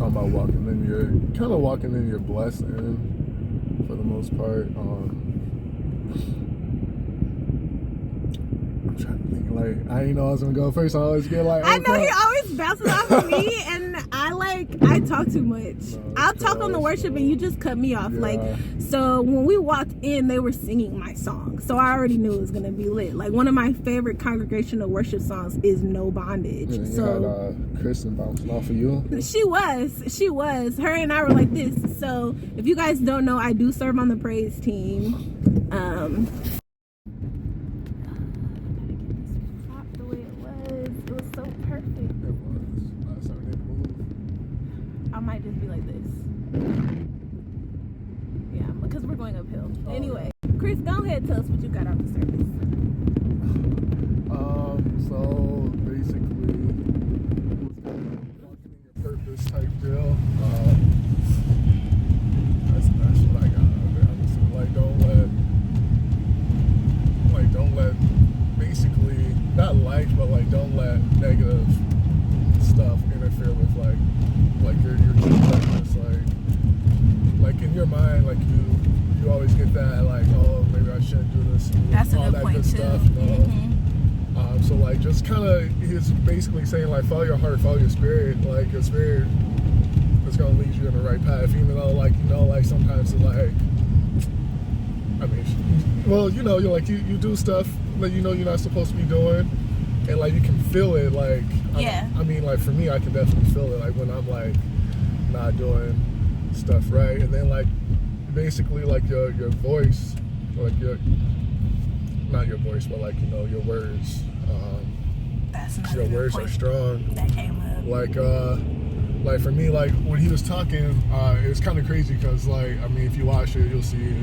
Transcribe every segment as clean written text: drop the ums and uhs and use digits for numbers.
talking about kind of walking in your blessing for the most part. I'm trying to think, like, I didn't know I was gonna go first. I always get like, I know he always bounces off of me, and I talk too much. I'll talk on the worship, and you just cut me off. Yeah. Like, so when we walked in, they were singing my song, so I already knew it was gonna be lit. Like, one of my favorite congregational worship songs is "No Bondage." Yeah, so you had Kristen bouncing off of you. She was. Her and I were like this. So if you guys don't know, I do serve on the praise team. I might just be like this. Yeah, because we're going uphill. Oh, anyway, yeah. Chris, go ahead and tell us what you got out the service. So basically, it was kind of walking in your purpose type deal. That's what I got out of it. Honestly, like don't let basically not life, but like don't let negative stuff interfere with like your purpose. Like in your mind, like you always get that like, oh, maybe I shouldn't do this. That's all a good that point good too. Stuff, you know? Mm-hmm. So like just kind of he's basically saying like follow your heart, follow your spirit. Like your spirit is gonna lead you in the right path, even though like like sometimes it's like, I mean, well you're like you do stuff that you're not supposed to be doing. And like you can feel it, like yeah. I mean, like for me, I can definitely feel it, like when I'm like not doing stuff right, and then like basically like your voice, like not your voice, but like your words. That's not your words are strong. That came up. Like for me, like when he was talking, it was kind of crazy because like I mean, if you watch it, you'll see.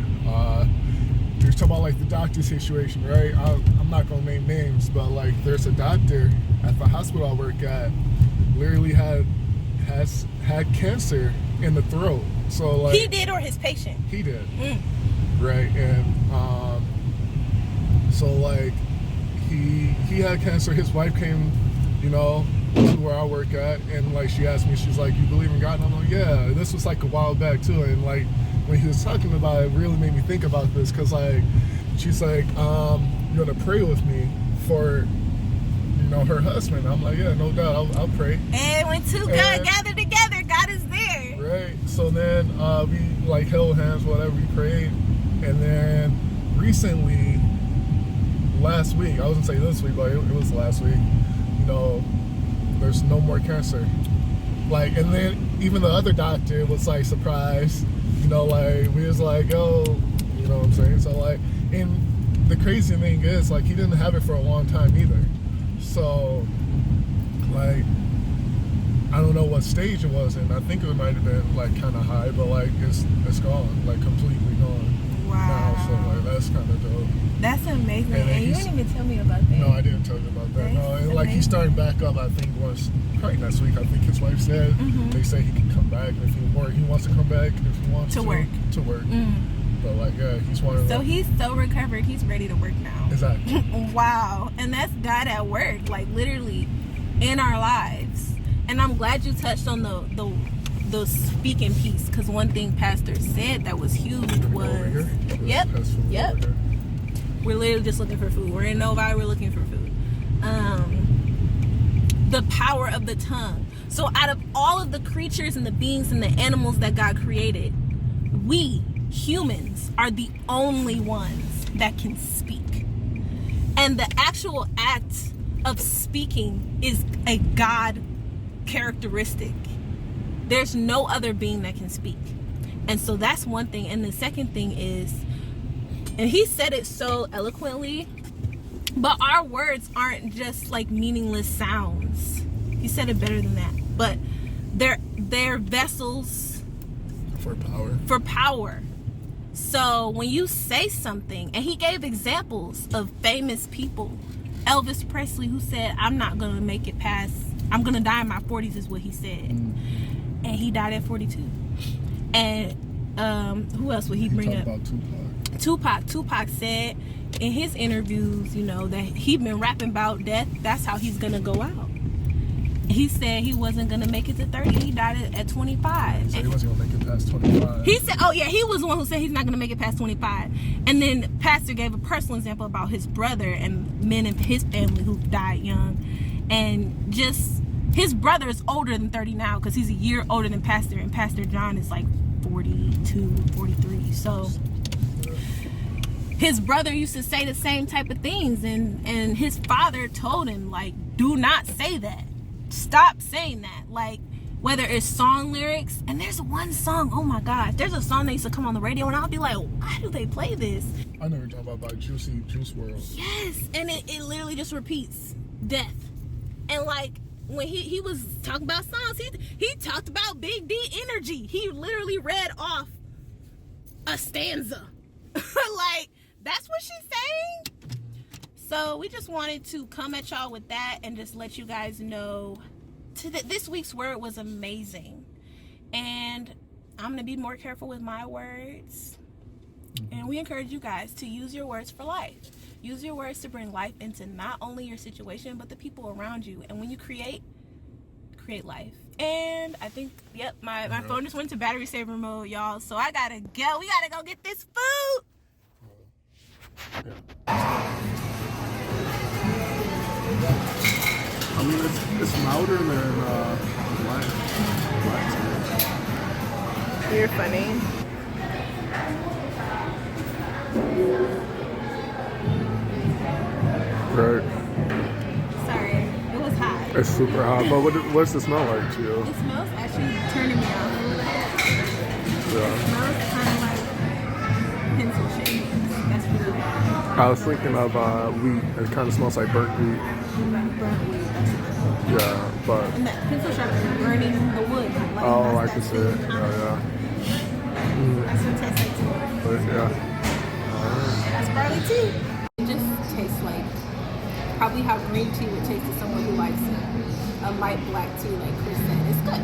He was talking about like the doctor situation, right? I'm not gonna name names, but like there's a doctor at the hospital I work at, literally had cancer in the throat. So like he did, or his patient? He did, right? And so like he had cancer. His wife came, to where I work at, and like she asked me, she's like, "You believe in God?" And I'm like, "Yeah." This was like a while back too, and like. When he was talking about it, really made me think about this because, like, she's like, "You're gonna pray with me for, her husband." I'm like, "Yeah, no doubt, I'll pray." And when two God gather together, God is there. Right. So then we like held hands, whatever, we prayed, and then recently, last week, I wasn't saying this week, but it was last week. There's no more cancer. Like, and then even the other doctor was like surprised. Like we was like, oh, you know what I'm saying? So like, and the crazy thing is like he didn't have it for a long time either. So like, I don't know what stage it was in. I think it might have been like kind of high, but like it's gone, like completely gone. Wow. Now, so like that's kind of dope. That's amazing. And you didn't even tell me about that. No, I didn't tell you about that. No, and like he's starting back up. I think probably next week. I think his wife said they say he can come back if he wants to come back if he wants to work. But like he's one. So he's so recovered. He's ready to work now. Exactly. Wow, and that's God at work, like literally in our lives. And I'm glad you touched on the speaking piece, because one thing Pastor said that was huge was yep. We're literally just looking for food. We're in Novi. We're looking for food. The power of the tongue. So out of all of the creatures and the beings and the animals that God created, we humans are the only ones that can speak. And the actual act of speaking is a God characteristic. There's no other being that can speak. And so that's one thing. And the second thing is, and he said it so eloquently, but our words aren't just like meaningless sounds. He said it better than that. But they're vessels for power. So when you say something, and he gave examples of famous people, Elvis Presley, who said, "I'm not gonna make it past, I'm gonna die in my 40s," is what he said. And he died at 42. And who else would he bring up? About Tupac said in his interviews, that he'd been rapping about death. That's how he's gonna go out. And he said he wasn't gonna make it to 30. He died at 25. So he wasn't gonna make it past 25. He said, oh yeah, he was the one who said he's not gonna make it past 25. And then Pastor gave a personal example about his brother and men in his family who died young. And just, his brother is older than 30 now because he's a year older than Pastor, and Pastor John is like 42, 43. So his brother used to say the same type of things, and his father told him, like, do not say that. Stop saying that. Like, whether it's song lyrics, and there's one song, oh my gosh, there's a song that used to come on the radio, and I'll be like, why do they play this? I know you're talking about by Juice WRLD. Yes, and it literally just repeats death. And like, when he was talking about songs, he talked about Big D energy. He literally read off a stanza. Like, that's what she's saying. So we just wanted to come at y'all with that and just let you guys know this week's word was amazing. And I'm going to be more careful with my words. And we encourage you guys to use your words for life. Use your words to bring life into not only your situation, but the people around you. And when you create life. And I think, yep, my phone just went to battery saver mode, y'all. So I gotta go. We gotta go get this food. I mean, it's louder than black. You're funny. Right. Sorry, it was hot. It's super hot. But what's the smell like to you? It smells actually turning me off a little bit. Yeah. It smells kind of like pencil shavings. That's really good. I was thinking of wheat. It kind of smells like burnt wheat. Burnt wheat. Yeah, but. And that pencil sharpener burning the wood. Like, Oh, I can see it. Yeah. That's what it tastes like too. But yeah. That's barley tea. It just tastes like probably how green tea would taste to someone who likes a light black tea, like Chris said. It's good.